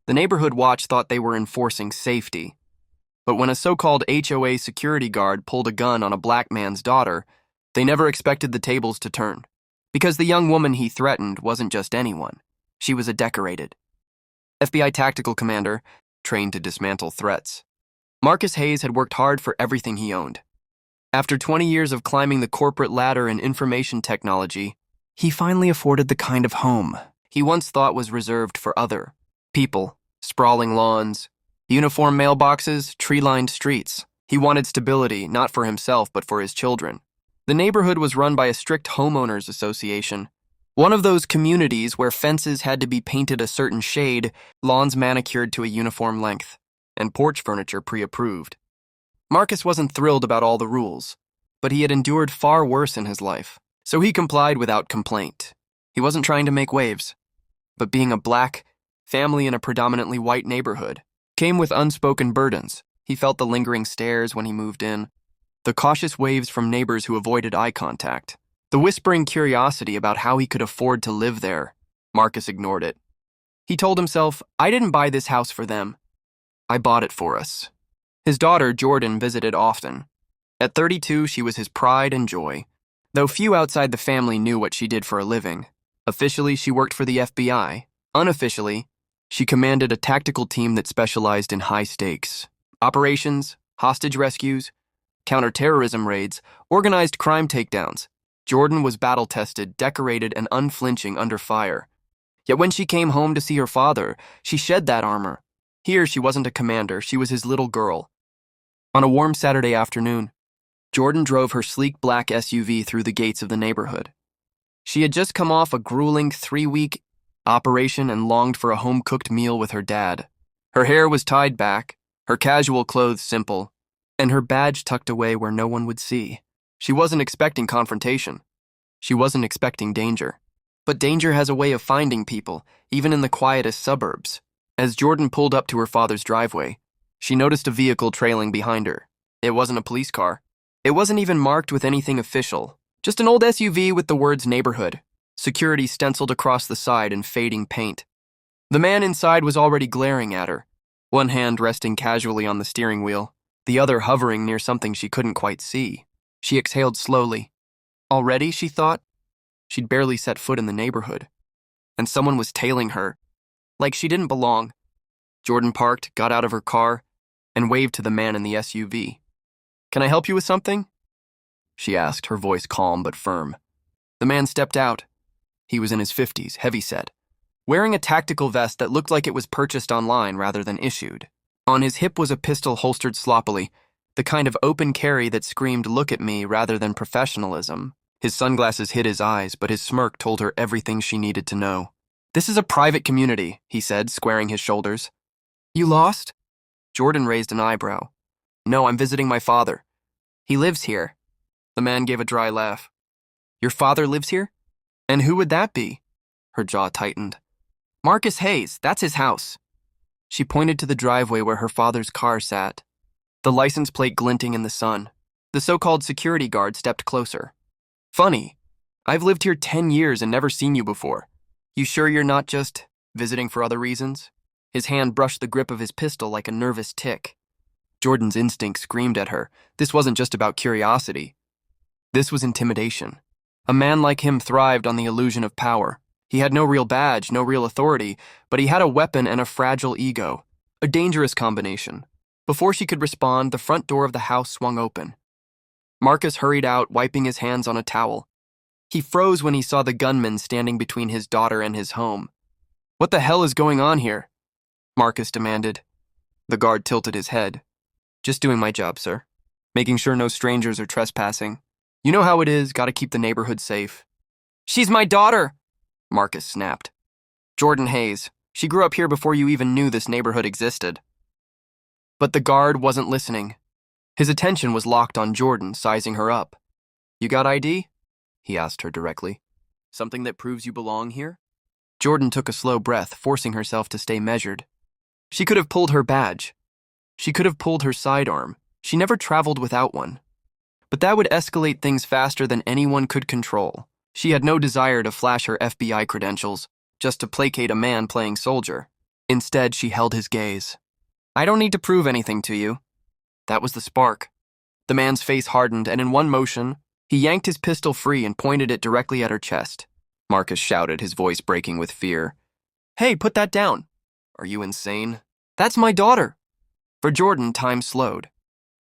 The neighborhood watch thought they were enforcing safety. But when a so-called HOA security guard pulled a gun on a black man's daughter, they never expected the tables to turn. Because the young woman he threatened wasn't just anyone. She was a decorated FBI tactical commander, trained to dismantle threats. Marcus Hayes had worked hard for everything he owned. After 20 years of climbing the corporate ladder in information technology, he finally afforded the kind of home he once thought was reserved for other people. Sprawling lawns, uniform mailboxes, tree-lined streets. He wanted stability, not for himself, but for his children. The neighborhood was run by a strict homeowners association. One of those communities where fences had to be painted a certain shade, lawns manicured to a uniform length, and porch furniture pre-approved. Marcus wasn't thrilled about all the rules, but he had endured far worse in his life, so he complied without complaint. He wasn't trying to make waves, but being a black family in a predominantly white neighborhood came with unspoken burdens. He felt the lingering stares when he moved in, the cautious waves from neighbors who avoided eye contact, the whispering curiosity about how he could afford to live there. Marcus ignored it. He told himself, "I didn't buy this house for them. I bought it for us." His daughter, Jordan, visited often. At 32, she was his pride and joy, though few outside the family knew what she did for a living. Officially, she worked for the FBI. Unofficially, she commanded a tactical team that specialized in high stakes operations, hostage rescues, counterterrorism raids, organized crime takedowns. Jordan was battle-tested, decorated, and unflinching under fire. Yet when she came home to see her father, she shed that armor. Here, she wasn't a commander, she was his little girl. On a warm Saturday afternoon, Jordan drove her sleek black SUV through the gates of the neighborhood. She had just come off a grueling 3-week operation and longed for a home-cooked meal with her dad. Her hair was tied back, her casual clothes simple, and her badge tucked away where no one would see. She wasn't expecting confrontation. She wasn't expecting danger. But danger has a way of finding people, even in the quietest suburbs. As Jordan pulled up to her father's driveway, she noticed a vehicle trailing behind her. It wasn't a police car. It wasn't even marked with anything official. Just an old SUV with the words neighborhood, security stenciled across the side in fading paint. The man inside was already glaring at her, one hand resting casually on the steering wheel, the other hovering near something she couldn't quite see. She exhaled slowly. Already, she thought? She'd barely set foot in the neighborhood, and someone was tailing her, like she didn't belong. Jordan parked, got out of her car, and waved to the man in the SUV. "Can I help you with something?" she asked, her voice calm but firm. The man stepped out. He was in his 50s, heavyset, wearing a tactical vest that looked like it was purchased online rather than issued. On his hip was a pistol holstered sloppily, the kind of open carry that screamed "look at me" rather than professionalism. His sunglasses hid his eyes, but his smirk told her everything she needed to know. "This is a private community," he said, squaring his shoulders. "You lost?" Jordan raised an eyebrow. "No, I'm visiting my father. He lives here." The man gave a dry laugh. "Your father lives here? And who would that be?" Her jaw tightened. "Marcus Hayes, that's his house." She pointed to the driveway where her father's car sat, the license plate glinting in the sun. The so-called security guard stepped closer. "Funny, I've lived here 10 years and never seen you before. You sure you're not just visiting for other reasons?" His hand brushed the grip of his pistol like a nervous tick. Jordan's instinct screamed at her. This wasn't just about curiosity. This was intimidation. A man like him thrived on the illusion of power. He had no real badge, no real authority, but he had a weapon and a fragile ego. A dangerous combination. Before she could respond, the front door of the house swung open. Marcus hurried out, wiping his hands on a towel. He froze when he saw the gunman standing between his daughter and his home. "What the hell is going on here?" Marcus demanded. The guard tilted his head. "Just doing my job, sir. Making sure no strangers are trespassing. You know how it is, gotta keep the neighborhood safe." "She's my daughter!" Marcus snapped. "Jordan Hayes. She grew up here before you even knew this neighborhood existed." But the guard wasn't listening. His attention was locked on Jordan, sizing her up. "You got ID?" he asked her directly. "Something that proves you belong here?" Jordan took a slow breath, forcing herself to stay measured. She could have pulled her badge. She could have pulled her sidearm. She never traveled without one. But that would escalate things faster than anyone could control. She had no desire to flash her FBI credentials, just to placate a man playing soldier. Instead, she held his gaze. I don't need to prove anything to you. That was the spark. The man's face hardened, and in one motion, he yanked his pistol free and pointed it directly at her chest. Marcus shouted, his voice breaking with fear. Hey, put that down. Are you insane? That's my daughter. For Jordan, time slowed.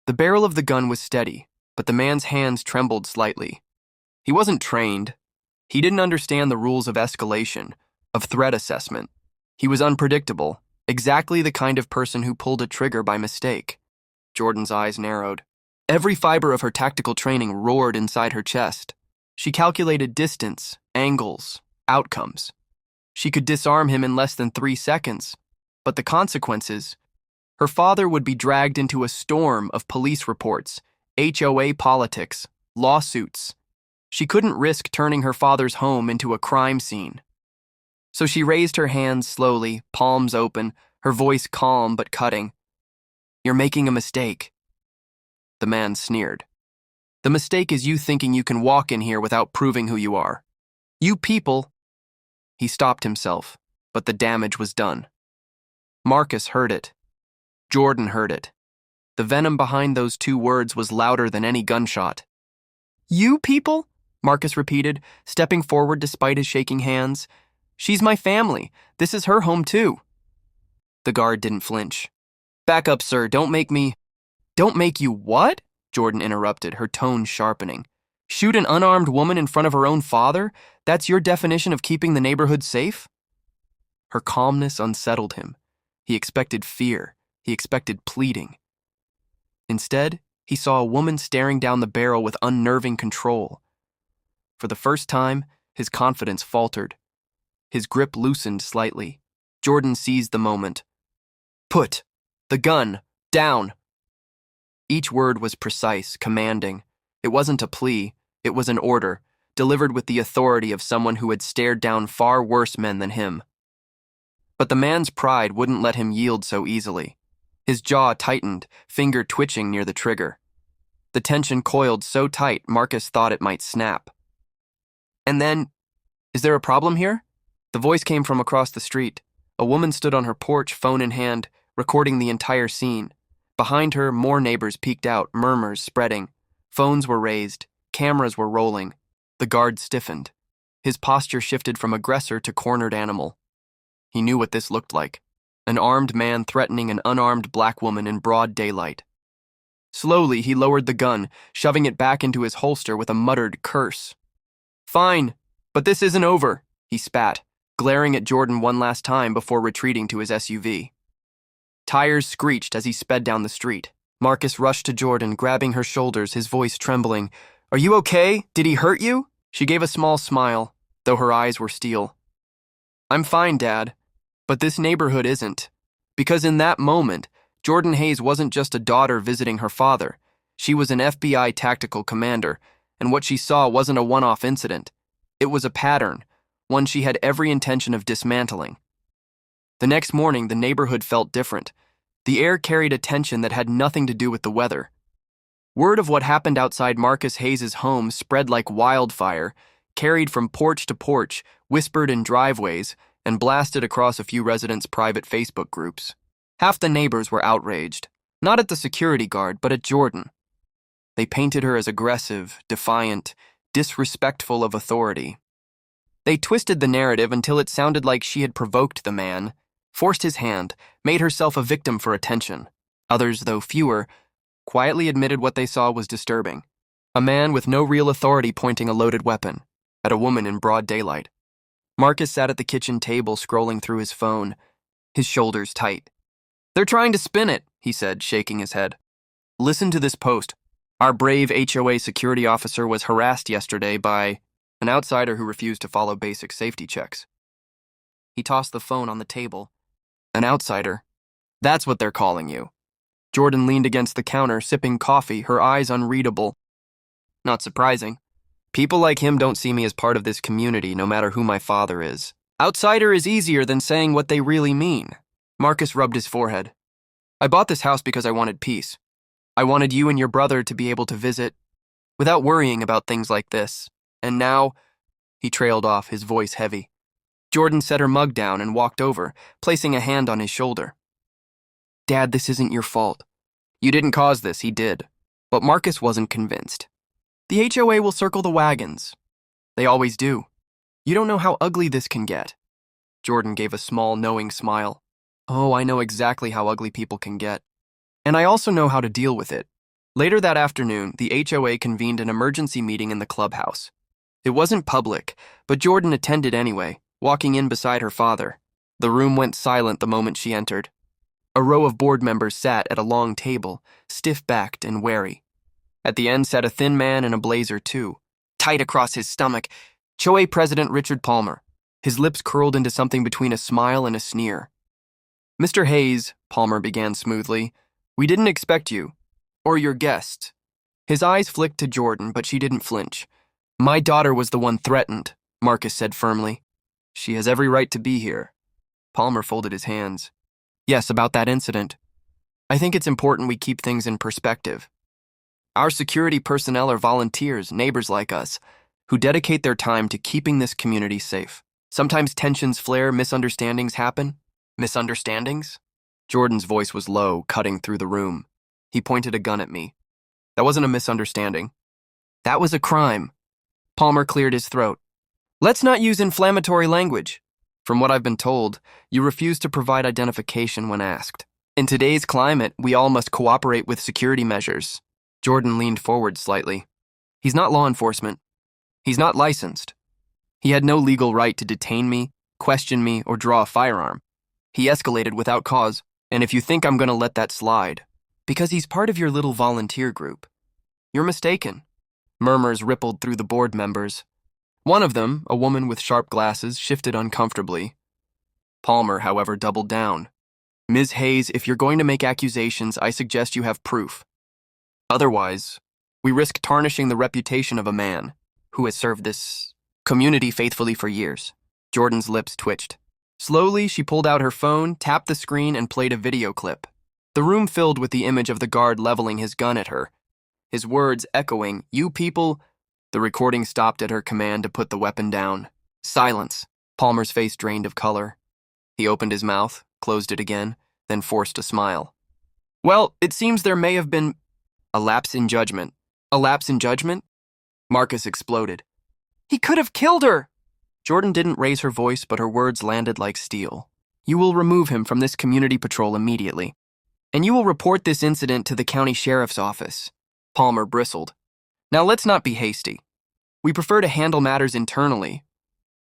The barrel of the gun was steady, but the man's hands trembled slightly. He wasn't trained. He didn't understand the rules of escalation, of threat assessment. He was unpredictable, exactly the kind of person who pulled a trigger by mistake. Jordan's eyes narrowed. Every fiber of her tactical training roared inside her chest. She calculated distance, angles, outcomes. She could disarm him in less than 3 seconds. But the consequences? Her father would be dragged into a storm of police reports, HOA politics, lawsuits. She couldn't risk turning her father's home into a crime scene. So she raised her hands slowly, palms open, her voice calm but cutting. You're making a mistake. The man sneered. The mistake is you thinking you can walk in here without proving who you are. You people. He stopped himself, but the damage was done. Marcus heard it. Jordan heard it. The venom behind those 2 words was louder than any gunshot. You people? Marcus repeated, stepping forward despite his shaking hands. She's my family. This is her home too. The guard didn't flinch. Back up, sir. Don't make you what? Jordan interrupted, her tone sharpening. Shoot an unarmed woman in front of her own father? That's your definition of keeping the neighborhood safe? Her calmness unsettled him. He expected fear. He expected pleading. Instead, he saw a woman staring down the barrel with unnerving control. For the first time, his confidence faltered. His grip loosened slightly. Jordan seized the moment. Put the gun down. Each word was precise, commanding. It wasn't a plea, it was an order, delivered with the authority of someone who had stared down far worse men than him. But the man's pride wouldn't let him yield so easily. His jaw tightened, finger twitching near the trigger. The tension coiled so tight, Marcus thought it might snap. And then, is there a problem here? The voice came from across the street. A woman stood on her porch, phone in hand, recording the entire scene. Behind her, more neighbors peeked out, murmurs spreading. Phones were raised, cameras were rolling. The guard stiffened. His posture shifted from aggressor to cornered animal. He knew what this looked like. An armed man threatening an unarmed black woman in broad daylight. Slowly, he lowered the gun, shoving it back into his holster with a muttered curse. Fine, but this isn't over, he spat, glaring at Jordan one last time before retreating to his SUV. Tires screeched as he sped down the street. Marcus rushed to Jordan, grabbing her shoulders, his voice trembling. Are you okay? Did he hurt you? She gave a small smile, though her eyes were steel. I'm fine, Dad. But this neighborhood isn't. Because in that moment, Jordan Hayes wasn't just a daughter visiting her father. She was an FBI tactical commander, and what she saw wasn't a one-off incident. It was a pattern, one she had every intention of dismantling. The next morning, the neighborhood felt different. The air carried a tension that had nothing to do with the weather. Word of what happened outside Marcus Hayes' home spread like wildfire, carried from porch to porch, whispered in driveways, and blasted across a few residents' private Facebook groups. Half the neighbors were outraged, not at the security guard, but at Jordan. They painted her as aggressive, defiant, disrespectful of authority. They twisted the narrative until it sounded like she had provoked the man, forced his hand, made herself a victim for attention. Others, though fewer, quietly admitted what they saw was disturbing. A man with no real authority pointing a loaded weapon at a woman in broad daylight. Marcus sat at the kitchen table scrolling through his phone, his shoulders tight. They're trying to spin it, he said, shaking his head. Listen to this post. Our brave HOA security officer was harassed yesterday by an outsider who refused to follow basic safety checks. He tossed the phone on the table. An outsider? That's what they're calling you. Jordan leaned against the counter, sipping coffee, her eyes unreadable. Not surprising. People like him don't see me as part of this community, no matter who my father is. Outsider is easier than saying what they really mean. Marcus rubbed his forehead. I bought this house because I wanted peace. I wanted you and your brother to be able to visit without worrying about things like this. And now, he trailed off, his voice heavy. Jordan set her mug down and walked over, placing a hand on his shoulder. Dad, this isn't your fault. You didn't cause this, he did. But Marcus wasn't convinced. The HOA will circle the wagons. They always do. You don't know how ugly this can get. Jordan gave a small, knowing smile. Oh, I know exactly how ugly people can get. And I also know how to deal with it. Later that afternoon, the HOA convened an emergency meeting in the clubhouse. It wasn't public, but Jordan attended anyway, walking in beside her father. The room went silent the moment she entered. A row of board members sat at a long table, stiff-backed and wary. At the end sat a thin man in a blazer, too. Tight across his stomach, HOA President Richard Palmer, his lips curled into something between a smile and a sneer. Mr. Hayes, Palmer began smoothly, we didn't expect you, or your guest. His eyes flicked to Jordan, but she didn't flinch. My daughter was the one threatened, Marcus said firmly. She has every right to be here. Palmer folded his hands. Yes, about that incident. I think it's important we keep things in perspective. Our security personnel are volunteers, neighbors like us, who dedicate their time to keeping this community safe. Sometimes tensions flare, misunderstandings happen. Misunderstandings? Jordan's voice was low, cutting through the room. He pointed a gun at me. That wasn't a misunderstanding. That was a crime. Palmer cleared his throat. Let's not use inflammatory language. From what I've been told, you refuse to provide identification when asked. In today's climate, we all must cooperate with security measures. Jordan leaned forward slightly. He's not law enforcement. He's not licensed. He had no legal right to detain me, question me, or draw a firearm. He escalated without cause, and if you think I'm going to let that slide, because he's part of your little volunteer group, you're mistaken. Murmurs rippled through the board members. One of them, a woman with sharp glasses, shifted uncomfortably. Palmer, however, doubled down. Ms. Hayes, if you're going to make accusations, I suggest you have proof. Otherwise, we risk tarnishing the reputation of a man who has served this community faithfully for years. Jordan's lips twitched. Slowly, she pulled out her phone, tapped the screen, and played a video clip. The room filled with the image of the guard leveling his gun at her. His words echoing, "You people..." The recording stopped at her command to put the weapon down. Silence. Palmer's face drained of color. He opened his mouth, closed it again, then forced a smile. Well, it seems there may have been a lapse in judgment. A lapse in judgment? Marcus exploded. He could have killed her! Jordan didn't raise her voice, but her words landed like steel. You will remove him from this community patrol immediately. And you will report this incident to the county sheriff's office. Palmer bristled. Now let's not be hasty. We prefer to handle matters internally.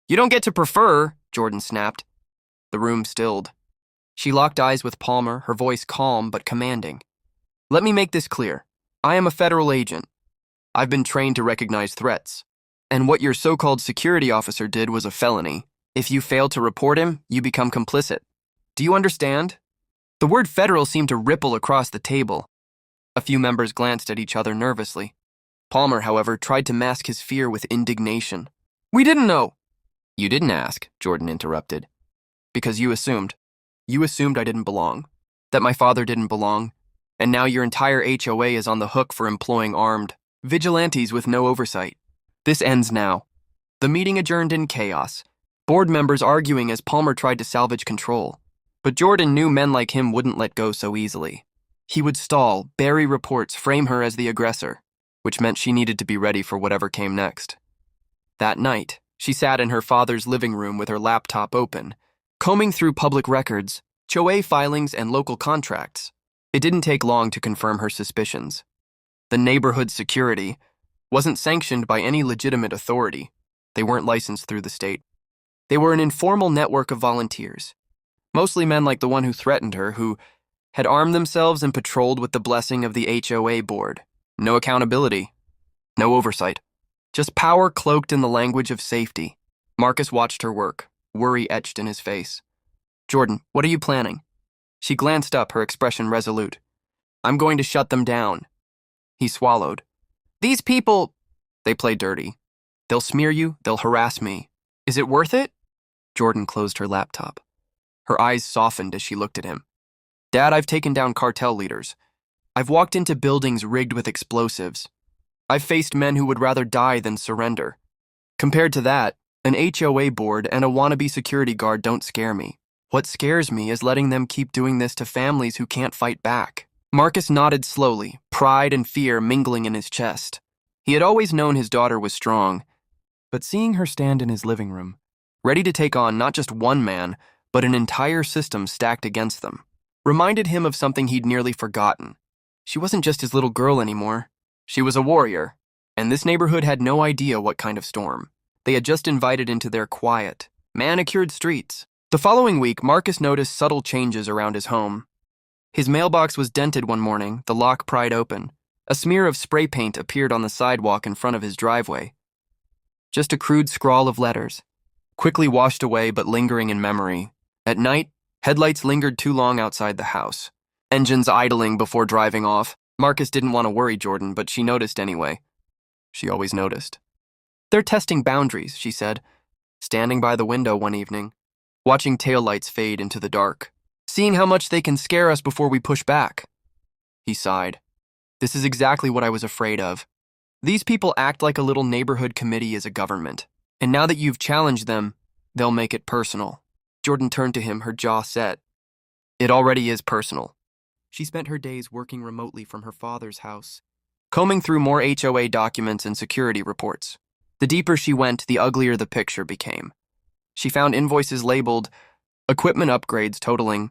You don't get to prefer, Jordan snapped. The room stilled. She locked eyes with Palmer, her voice calm but commanding. Let me make this clear. I am a federal agent. I've been trained to recognize threats. And what your so-called security officer did was a felony. If you fail to report him, you become complicit. Do you understand? The word federal seemed to ripple across the table. A few members glanced at each other nervously. Palmer, however, tried to mask his fear with indignation. We didn't know. You didn't ask, Jordan interrupted. Because you assumed. You assumed I didn't belong. That my father didn't belong. And now your entire HOA is on the hook for employing armed vigilantes with no oversight. This ends now. The meeting adjourned in chaos, board members arguing as Palmer tried to salvage control. But Jordan knew men like him wouldn't let go so easily. He would stall, bury reports, frame her as the aggressor, which meant she needed to be ready for whatever came next. That night, she sat in her father's living room with her laptop open, combing through public records, HOA filings, and local contracts. It didn't take long to confirm her suspicions. The neighborhood security wasn't sanctioned by any legitimate authority. They weren't licensed through the state. They were an informal network of volunteers, mostly men like the one who threatened her, who had armed themselves and patrolled with the blessing of the HOA board. No accountability, no oversight. Just power cloaked in the language of safety. Marcus watched her work, worry etched in his face. Jordan, what are you planning? She glanced up, her expression resolute. I'm going to shut them down. He swallowed. These people, they play dirty. They'll smear you, they'll harass me. Is it worth it? Jordan closed her laptop. Her eyes softened as she looked at him. Dad, I've taken down cartel leaders. I've walked into buildings rigged with explosives. I've faced men who would rather die than surrender. Compared to that, An HOA board and a wannabe security guard don't scare me. What scares me is letting them keep doing this to families who can't fight back. Marcus nodded slowly, pride and fear mingling in his chest. He had always known his daughter was strong, but seeing her stand in his living room, ready to take on not just one man, but an entire system stacked against them, reminded him of something he'd nearly forgotten. She wasn't just his little girl anymore. She was a warrior, and this neighborhood had no idea what kind of storm they had just invited into their quiet, manicured streets. The following week, Marcus noticed subtle changes around his home. His mailbox was dented one morning, the lock pried open. A smear of spray paint appeared on the sidewalk in front of his driveway. Just a crude scrawl of letters, quickly washed away but lingering in memory. At night, headlights lingered too long outside the house, engines idling before driving off. Marcus didn't want to worry Jordan, but she noticed anyway. She always noticed. "They're testing boundaries," she said, standing by the window one evening, watching taillights fade into the dark, "seeing how much they can scare us before we push back." He sighed. "This is exactly what I was afraid of. These people act like a little neighborhood committee is a government, and now that you've challenged them, they'll make it personal." Jordan turned to him, her jaw set. "It already is personal." She spent her days working remotely from her father's house, combing through more HOA documents and security reports. The deeper she went, the uglier the picture became. She found invoices labeled equipment upgrades totaling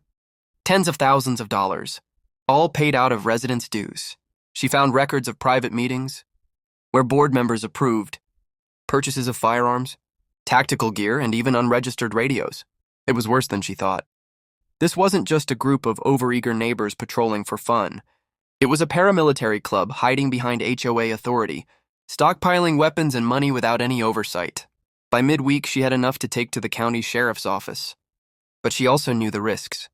tens of thousands of dollars, all paid out of residents' dues. She found records of private meetings where board members approved purchases of firearms, tactical gear, and even unregistered radios. It was worse than she thought. This wasn't just a group of overeager neighbors patrolling for fun. It was a paramilitary club hiding behind HOA authority, stockpiling weapons and money without any oversight. By midweek, she had enough to take to the county sheriff's office. But she also knew the risks.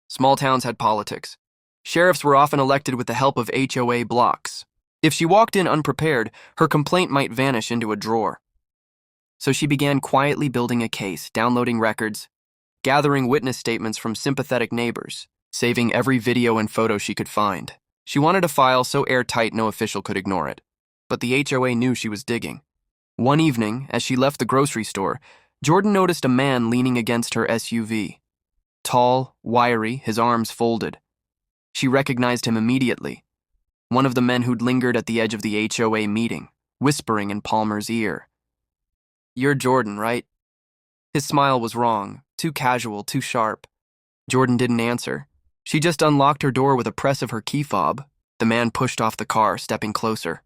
Small towns had politics. Sheriffs were often elected with the help of HOA blocks. If she walked in unprepared, her complaint might vanish into a drawer. So she began quietly building a case, downloading records, gathering witness statements from sympathetic neighbors, saving every video and photo she could find. She wanted a file so airtight no official could ignore it. But the HOA knew she was digging. One evening, as she left the grocery store, Jordan noticed a man leaning against her SUV. Tall, wiry, his arms folded. She recognized him immediately. One of the men who'd lingered at the edge of the HOA meeting, whispering in Palmer's ear. "You're Jordan, right?" His smile was wrong, too casual, too sharp. Jordan didn't answer. She just unlocked her door with a press of her key fob. The man pushed off the car, stepping closer.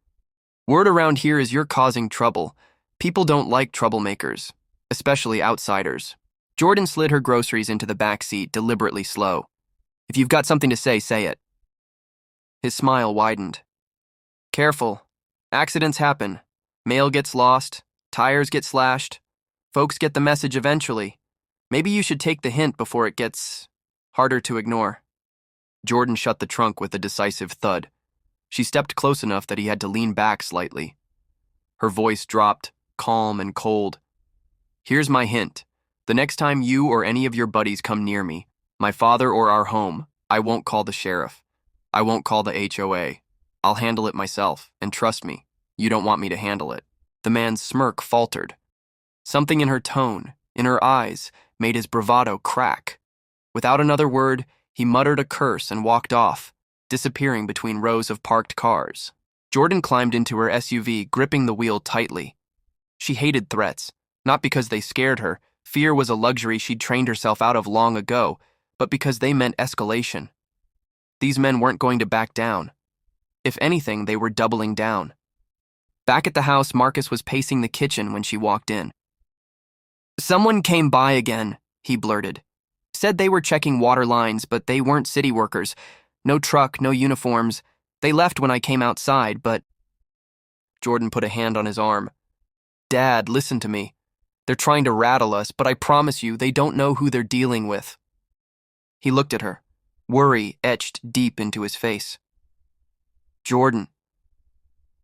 "Word around here is you're causing trouble. People don't like troublemakers, especially outsiders." Jordan slid her groceries into the back seat, deliberately slow. "If you've got something to say it." His smile widened. "Careful. Accidents happen. Mail gets lost. Tires get slashed. Folks get the message eventually. Maybe you should take the hint before it gets harder to ignore." Jordan shut the trunk with a decisive thud. She stepped close enough that he had to lean back slightly. Her voice dropped, calm and cold. "Here's my hint. The next time you or any of your buddies come near me, my father or our home, I won't call the sheriff. I won't call the HOA. I'll handle it myself, and trust me, you don't want me to handle it." The man's smirk faltered. Something in her tone, in her eyes, made his bravado crack. Without another word, he muttered a curse and walked off, disappearing between rows of parked cars. Jordan climbed into her SUV, gripping the wheel tightly. She hated threats, not because they scared her. Fear was a luxury she'd trained herself out of long ago, but because they meant escalation. These men weren't going to back down. If anything, they were doubling down. Back at the house, Marcus was pacing the kitchen when she walked in. "Someone came by again," he blurted. "Said they were checking water lines, but they weren't city workers. No truck, no uniforms. They left when I came outside, but..." Jordan put a hand on his arm. "Dad, listen to me. They're trying to rattle us, but I promise you, they don't know who they're dealing with." He looked at her, worry etched deep into his face. "Jordan,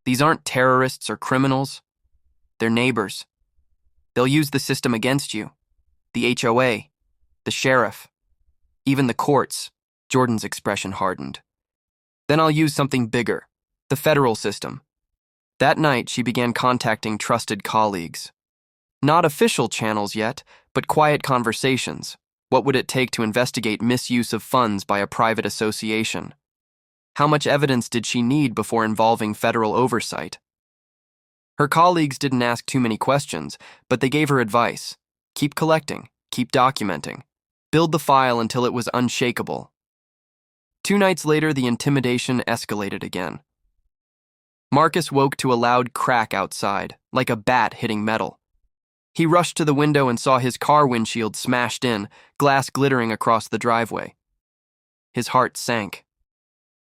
these aren't terrorists or criminals. They're neighbors. They'll use the system against you. The HOA, the sheriff, even the courts." Jordan's expression hardened. "Then I'll use something bigger, the federal system." That night, she began contacting trusted colleagues. Not official channels yet, but quiet conversations. What would it take to investigate misuse of funds by a private association? How much evidence did she need before involving federal oversight? Her colleagues didn't ask too many questions, but they gave her advice. Keep collecting, keep documenting. Build the file until it was unshakable. 2 nights later, the intimidation escalated again. Marcus woke to a loud crack outside, like a bat hitting metal. He rushed to the window and saw his car windshield smashed in, glass glittering across the driveway. His heart sank.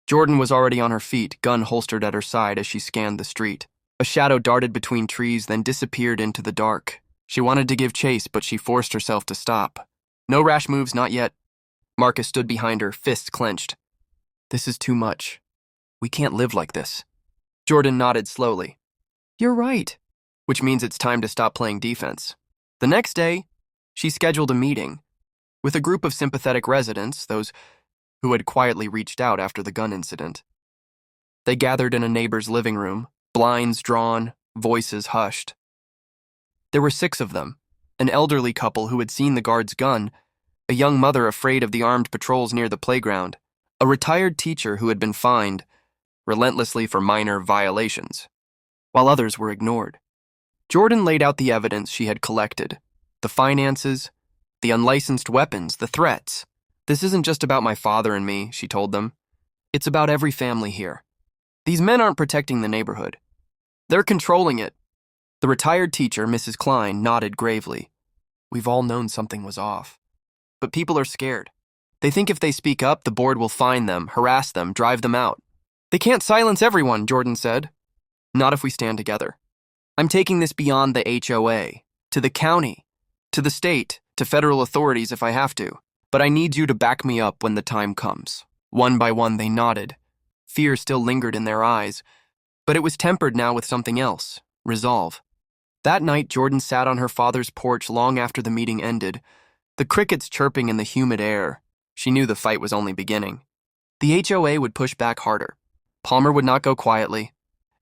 Jordan was already on her feet, gun holstered at her side as she scanned the street. A shadow darted between trees, then disappeared into the dark. She wanted to give chase, but she forced herself to stop. No rash moves, not yet. Marcus stood behind her, fists clenched. This is too much. We can't live like this. Jordan nodded slowly. You're right. Which means it's time to stop playing defense. The next day, she scheduled a meeting with a group of sympathetic residents, those who had quietly reached out after the gun incident. They gathered in a neighbor's living room, blinds drawn, voices hushed. There were 6 of them, an elderly couple who had seen the guard's gun, a young mother afraid of the armed patrols near the playground, a retired teacher who had been fined relentlessly for minor violations, while others were ignored. Jordan laid out the evidence she had collected, the finances, the unlicensed weapons, the threats. This isn't just about my father and me, she told them. It's about every family here. These men aren't protecting the neighborhood. They're controlling it. The retired teacher, Mrs. Klein, nodded gravely. We've all known something was off. But people are scared. They think if they speak up, the board will fine them, harass them, drive them out. They can't silence everyone, Jordan said. Not if we stand together. I'm taking this beyond the HOA, to the county, to the state, to federal authorities if I have to. But I need you to back me up when the time comes. One by one, they nodded. Fear still lingered in their eyes, but it was tempered now with something else, resolve. That night, Jordan sat on her father's porch long after the meeting ended, the crickets chirping in the humid air. She knew the fight was only beginning. The HOA would push back harder. Palmer would not go quietly,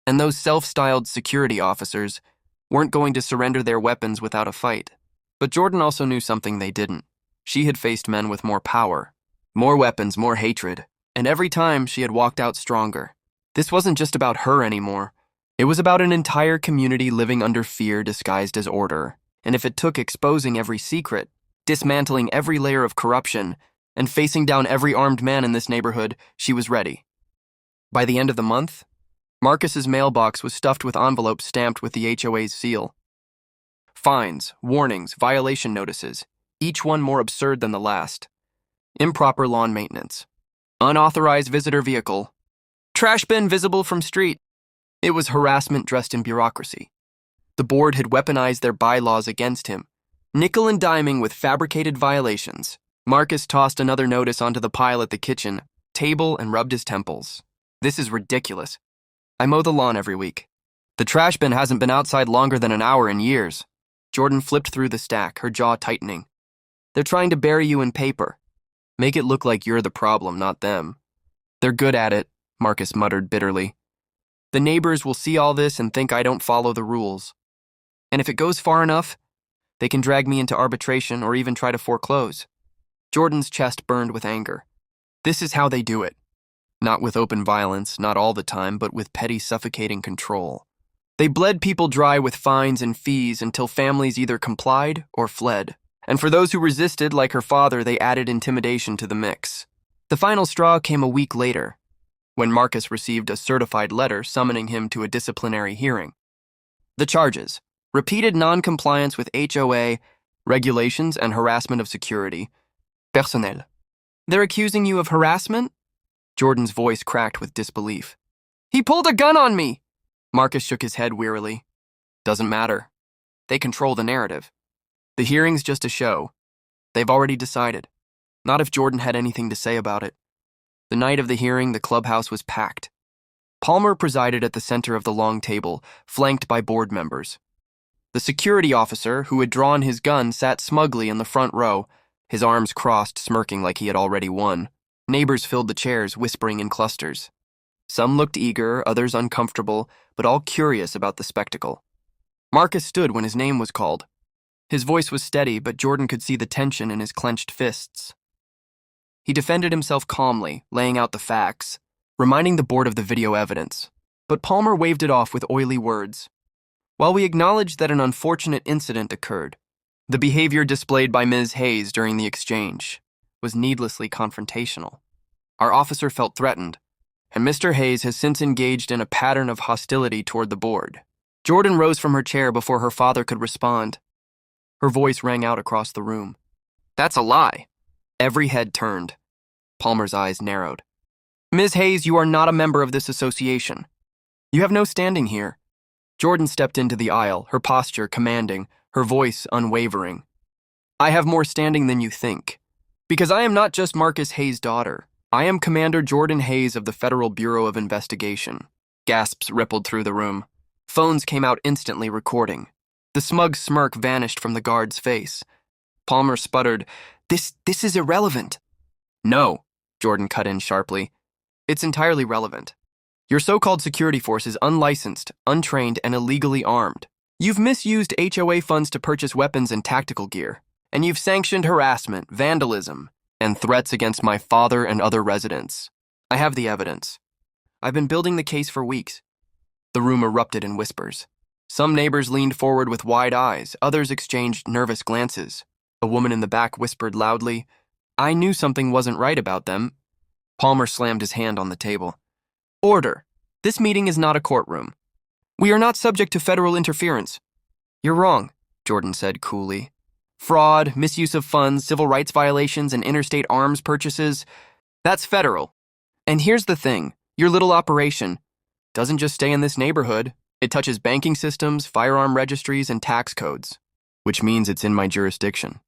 and those self-styled security officers weren't going to surrender their weapons without a fight. But Jordan also knew something they didn't. She had faced men with more power, more weapons, more hatred, and every time she had walked out stronger. This wasn't just about her anymore. It was about an entire community living under fear disguised as order. And if it took exposing every secret, dismantling every layer of corruption, and facing down every armed man in this neighborhood, she was ready. By the end of the month, Marcus's mailbox was stuffed with envelopes stamped with the HOA's seal. Fines, warnings, violation notices, each one more absurd than the last. Improper lawn maintenance. Unauthorized visitor vehicle. Trash bin visible from street. It was harassment dressed in bureaucracy. The board had weaponized their bylaws against him, nickel and diming with fabricated violations. Marcus tossed another notice onto the pile at the kitchen table and rubbed his temples. This is ridiculous. I mow the lawn every week. The trash bin hasn't been outside longer than an hour in years. Jordan flipped through the stack, her jaw tightening. They're trying to bury you in paper. Make it look like you're the problem, not them. They're good at it, Marcus muttered bitterly. The neighbors will see all this and think I don't follow the rules. And if it goes far enough, they can drag me into arbitration or even try to foreclose. Jordan's chest burned with anger. This is how they do it. Not with open violence, not all the time, but with petty, suffocating control. They bled people dry with fines and fees until families either complied or fled. And for those who resisted, like her father, they added intimidation to the mix. The final straw came a week later, when Marcus received a certified letter summoning him to a disciplinary hearing. The charges: repeated non-compliance with HOA regulations and harassment of security. Personnel. They're accusing you of harassment? Jordan's voice cracked with disbelief. He pulled a gun on me! Marcus shook his head wearily. Doesn't matter. They control the narrative. The hearing's just a show. They've already decided. Not if Jordan had anything to say about it. The night of the hearing, the clubhouse was packed. Palmer presided at the center of the long table, flanked by board members. The security officer, who had drawn his gun, sat smugly in the front row, his arms crossed, smirking like he had already won. Neighbors filled the chairs, whispering in clusters. Some looked eager, others uncomfortable, but all curious about the spectacle. Marcus stood when his name was called. His voice was steady, but Jordan could see the tension in his clenched fists. He defended himself calmly, laying out the facts, reminding the board of the video evidence. But Palmer waved it off with oily words. While we acknowledge that an unfortunate incident occurred, the behavior displayed by Ms. Hayes during the exchange was needlessly confrontational. Our officer felt threatened, and Mr. Hayes has since engaged in a pattern of hostility toward the board. Jordan rose from her chair before her father could respond. Her voice rang out across the room. That's a lie. Every head turned. Palmer's eyes narrowed. Ms. Hayes, you are not a member of this association. You have no standing here. Jordan stepped into the aisle, her posture commanding, her voice unwavering. I have more standing than you think. Because I am not just Marcus Hayes' daughter. I am Commander Jordan Hayes of the Federal Bureau of Investigation. Gasps rippled through the room. Phones came out instantly recording. The smug smirk vanished from the guard's face. Palmer sputtered, This is irrelevant. No, Jordan cut in sharply. It's entirely relevant. Your so-called security force is unlicensed, untrained, and illegally armed. You've misused HOA funds to purchase weapons and tactical gear, and you've sanctioned harassment, vandalism, and threats against my father and other residents. I have the evidence. I've been building the case for weeks. The room erupted in whispers. Some neighbors leaned forward with wide eyes, others exchanged nervous glances. A woman in the back whispered loudly, I knew something wasn't right about them. Palmer slammed his hand on the table. Order. This meeting is not a courtroom. We are not subject to federal interference. You're wrong, Jordan said coolly. Fraud, misuse of funds, civil rights violations, and interstate arms purchases, that's federal. And here's the thing, your little operation doesn't just stay in this neighborhood. It touches banking systems, firearm registries, and tax codes, which means it's in my jurisdiction.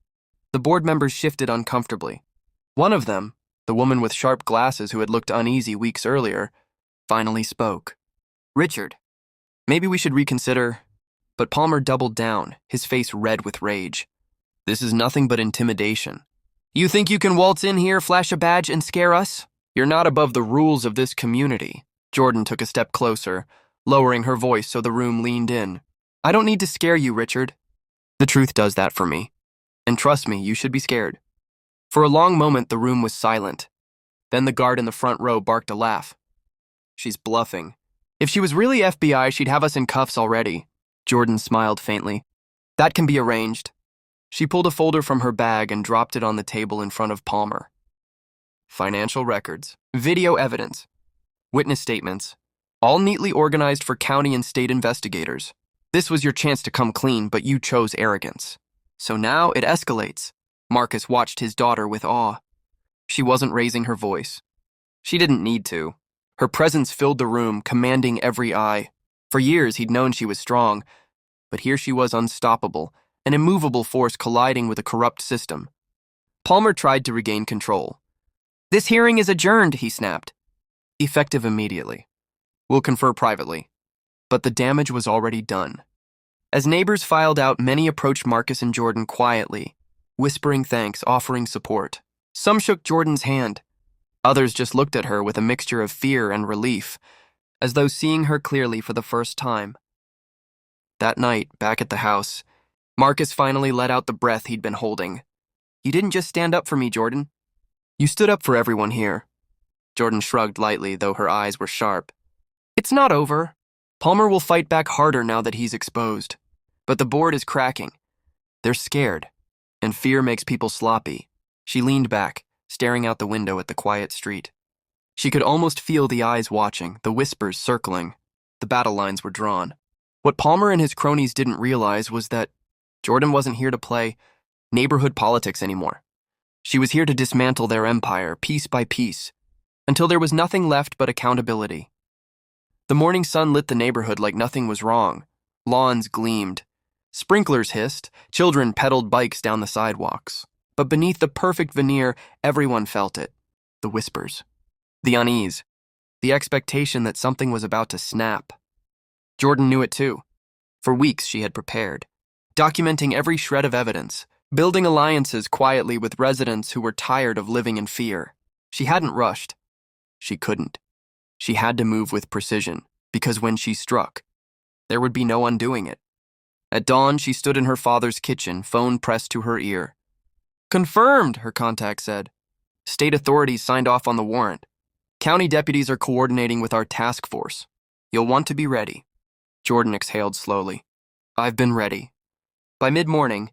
The board members shifted uncomfortably. One of them, the woman with sharp glasses who had looked uneasy weeks earlier, finally spoke. Richard, maybe we should reconsider. But Palmer doubled down, his face red with rage. This is nothing but intimidation. You think you can waltz in here, flash a badge, and scare us? You're not above the rules of this community. Jordan took a step closer, lowering her voice so the room leaned in. I don't need to scare you, Richard. The truth does that for me. And trust me, you should be scared. For a long moment, the room was silent. Then the guard in the front row barked a laugh. She's bluffing. If she was really FBI, she'd have us in cuffs already. Jordan smiled faintly. That can be arranged. She pulled a folder from her bag and dropped it on the table in front of Palmer. Financial records, video evidence, witness statements, all neatly organized for county and state investigators. This was your chance to come clean, but you chose arrogance. So now it escalates. Marcus watched his daughter with awe. She wasn't raising her voice. She didn't need to. Her presence filled the room, commanding every eye. For years, he'd known she was strong, but here she was unstoppable, an immovable force colliding with a corrupt system. Palmer tried to regain control. This hearing is adjourned, he snapped. Effective immediately. We'll confer privately. But the damage was already done. As neighbors filed out, many approached Marcus and Jordan quietly, whispering thanks, offering support. Some shook Jordan's hand. Others just looked at her with a mixture of fear and relief, as though seeing her clearly for the first time. That night, back at the house, Marcus finally let out the breath he'd been holding. You didn't just stand up for me, Jordan. You stood up for everyone here. Jordan shrugged lightly, though her eyes were sharp. It's not over. Palmer will fight back harder now that he's exposed. But the board is cracking. They're scared, and fear makes people sloppy. She leaned back, staring out the window at the quiet street. She could almost feel the eyes watching, the whispers circling. The battle lines were drawn. What Palmer and his cronies didn't realize was that Jordan wasn't here to play neighborhood politics anymore. She was here to dismantle their empire, piece by piece, until there was nothing left but accountability. The morning sun lit the neighborhood like nothing was wrong. Lawns gleamed. Sprinklers hissed. Children pedaled bikes down the sidewalks. But beneath the perfect veneer, everyone felt it. The whispers. The unease. The expectation that something was about to snap. Jordan knew it too. For weeks she had prepared, documenting every shred of evidence, building alliances quietly with residents who were tired of living in fear. She hadn't rushed. She couldn't. She had to move with precision, because when she struck, there would be no undoing it. At dawn, she stood in her father's kitchen, phone pressed to her ear. "Confirmed," her contact said. "State authorities signed off on the warrant. County deputies are coordinating with our task force. You'll want to be ready." Jordan exhaled slowly. "I've been ready." By mid-morning,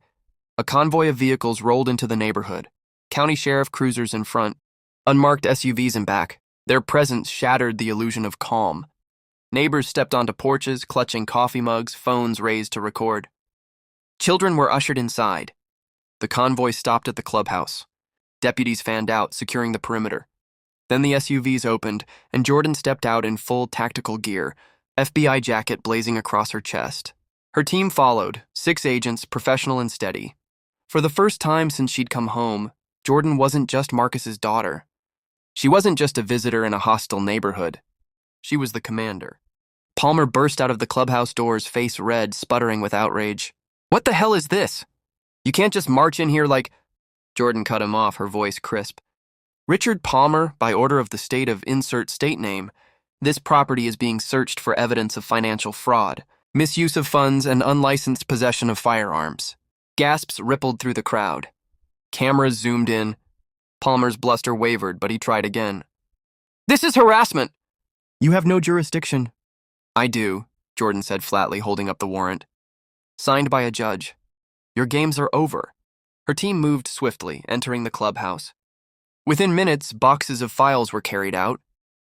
a convoy of vehicles rolled into the neighborhood. County sheriff cruisers in front, unmarked SUVs in back. Their presence shattered the illusion of calm. Neighbors stepped onto porches, clutching coffee mugs, phones raised to record. Children were ushered inside. The convoy stopped at the clubhouse. Deputies fanned out, securing the perimeter. Then the SUVs opened, and Jordan stepped out in full tactical gear, FBI jacket blazing across her chest. Her team followed, 6 agents, professional and steady. For the first time since she'd come home, Jordan wasn't just Marcus's daughter. She wasn't just a visitor in a hostile neighborhood. She was the commander. Palmer burst out of the clubhouse doors, face red, sputtering with outrage. "What the hell is this? You can't just march in here like—" Jordan cut him off, her voice crisp. "Richard Palmer, by order of the state of insert state name, this property is being searched for evidence of financial fraud, misuse of funds, and unlicensed possession of firearms." Gasps rippled through the crowd. Cameras zoomed in. Palmer's bluster wavered, but he tried again. "This is harassment!" "You have no jurisdiction." "I do," Jordan said flatly, holding up the warrant. "Signed by a judge. Your games are over." Her team moved swiftly, entering the clubhouse. Within minutes, boxes of files were carried out,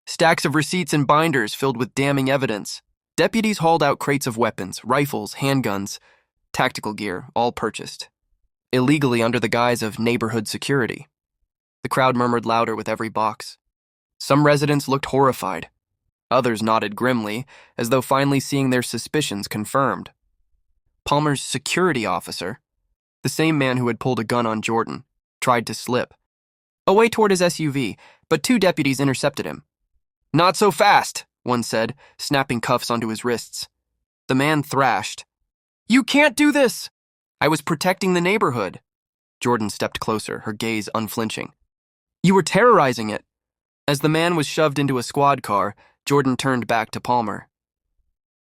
stacks of receipts and binders filled with damning evidence. Deputies hauled out crates of weapons, rifles, handguns, tactical gear, all purchased, illegally under the guise of neighborhood security. The crowd murmured louder with every box. Some residents looked horrified. Others nodded grimly, as though finally seeing their suspicions confirmed. Palmer's security officer, the same man who had pulled a gun on Jordan, tried to slip away toward his SUV, but 2 deputies intercepted him. "Not so fast," one said, snapping cuffs onto his wrists. The man thrashed. "You can't do this!" "I was protecting the neighborhood." Jordan stepped closer, her gaze unflinching. "You were terrorizing it." As the man was shoved into a squad car, Jordan turned back to Palmer.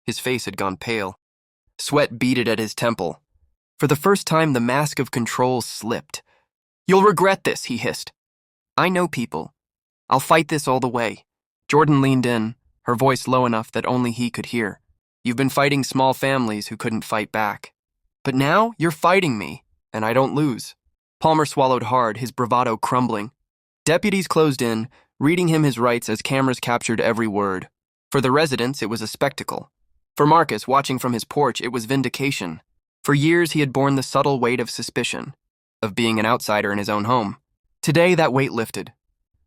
His face had gone pale. Sweat beaded at his temple. For the first time, the mask of control slipped. "You'll regret this," he hissed. "I know people. I'll fight this all the way." Jordan leaned in, her voice low enough that only he could hear. "You've been fighting small families who couldn't fight back. But now you're fighting me, and I don't lose." Palmer swallowed hard, his bravado crumbling. Deputies closed in, reading him his rights as cameras captured every word. For the residents, it was a spectacle. For Marcus, watching from his porch, it was vindication. For years, he had borne the subtle weight of suspicion, of being an outsider in his own home. Today, that weight lifted.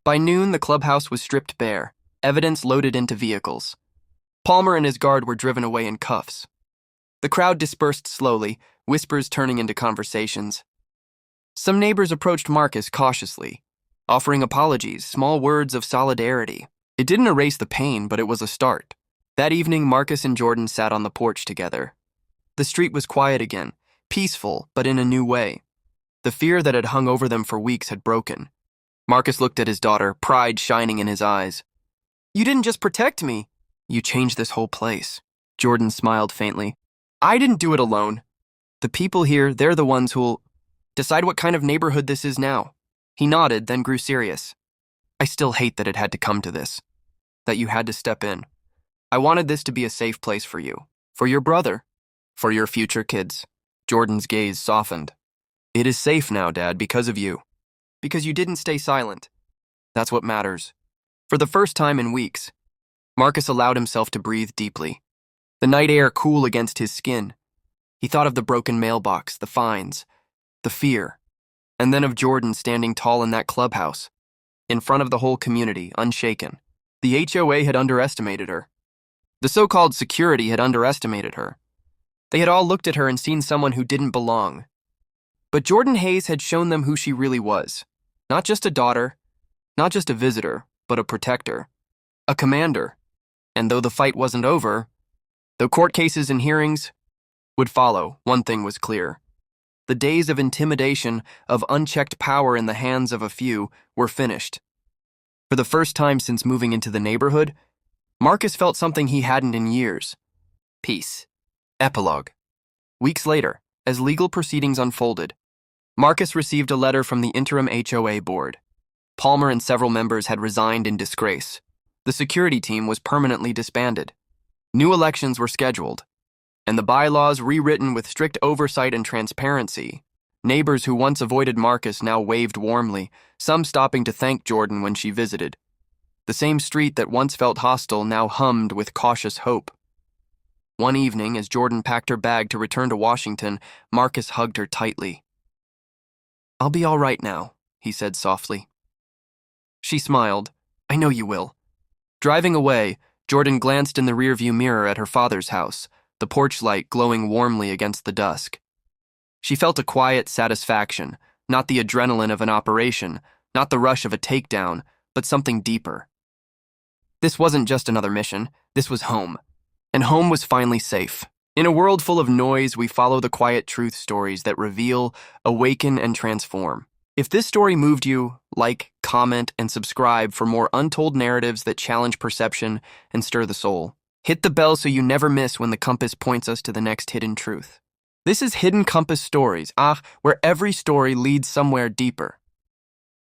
By noon, the clubhouse was stripped bare, evidence loaded into vehicles. Palmer and his guard were driven away in cuffs. The crowd dispersed slowly, whispers turning into conversations. Some neighbors approached Marcus cautiously, offering apologies, small words of solidarity. It didn't erase the pain, but it was a start. That evening, Marcus and Jordan sat on the porch together. The street was quiet again, peaceful, but in a new way. The fear that had hung over them for weeks had broken. Marcus looked at his daughter, pride shining in his eyes. "You didn't just protect me. You changed this whole place." Jordan smiled faintly. "I didn't do it alone. The people here, they're the ones who'll decide what kind of neighborhood this is now." He nodded, then grew serious. "I still hate that it had to come to this, that you had to step in. I wanted this to be a safe place for you, for your brother, for your future kids." Jordan's gaze softened. "It is safe now, Dad, because of you. Because you didn't stay silent. That's what matters." For the first time in weeks, Marcus allowed himself to breathe deeply. The night air cool against his skin. He thought of the broken mailbox, the fines, the fear, and then of Jordan standing tall in that clubhouse, in front of the whole community, unshaken. The HOA had underestimated her. The so-called security had underestimated her. They had all looked at her and seen someone who didn't belong. But Jordan Hayes had shown them who she really was. Not just a daughter, not just a visitor, but a protector, a commander. And though the fight wasn't over, though court cases and hearings would follow, one thing was clear. The days of intimidation, of unchecked power in the hands of a few, were finished. For the first time since moving into the neighborhood, Marcus felt something he hadn't in years. Peace. Epilogue. Weeks later, as legal proceedings unfolded, Marcus received a letter from the interim HOA board. Palmer and several members had resigned in disgrace. The security team was permanently disbanded. New elections were scheduled, and the bylaws rewritten with strict oversight and transparency. Neighbors who once avoided Marcus now waved warmly, some stopping to thank Jordan when she visited. The same street that once felt hostile now hummed with cautious hope. One evening, as Jordan packed her bag to return to Washington, Marcus hugged her tightly. "I'll be all right now," he said softly. She smiled. "I know you will." Driving away, Jordan glanced in the rearview mirror at her father's house, the porch light glowing warmly against the dusk. She felt a quiet satisfaction, not the adrenaline of an operation, not the rush of a takedown, but something deeper. This wasn't just another mission, this was home. And home was finally safe. In a world full of noise, we follow the quiet truth stories that reveal, awaken, and transform. If this story moved you, like, comment, and subscribe for more untold narratives that challenge perception and stir the soul. Hit the bell so you never miss when the compass points us to the next hidden truth. This is Hidden Compass Stories, where every story leads somewhere deeper.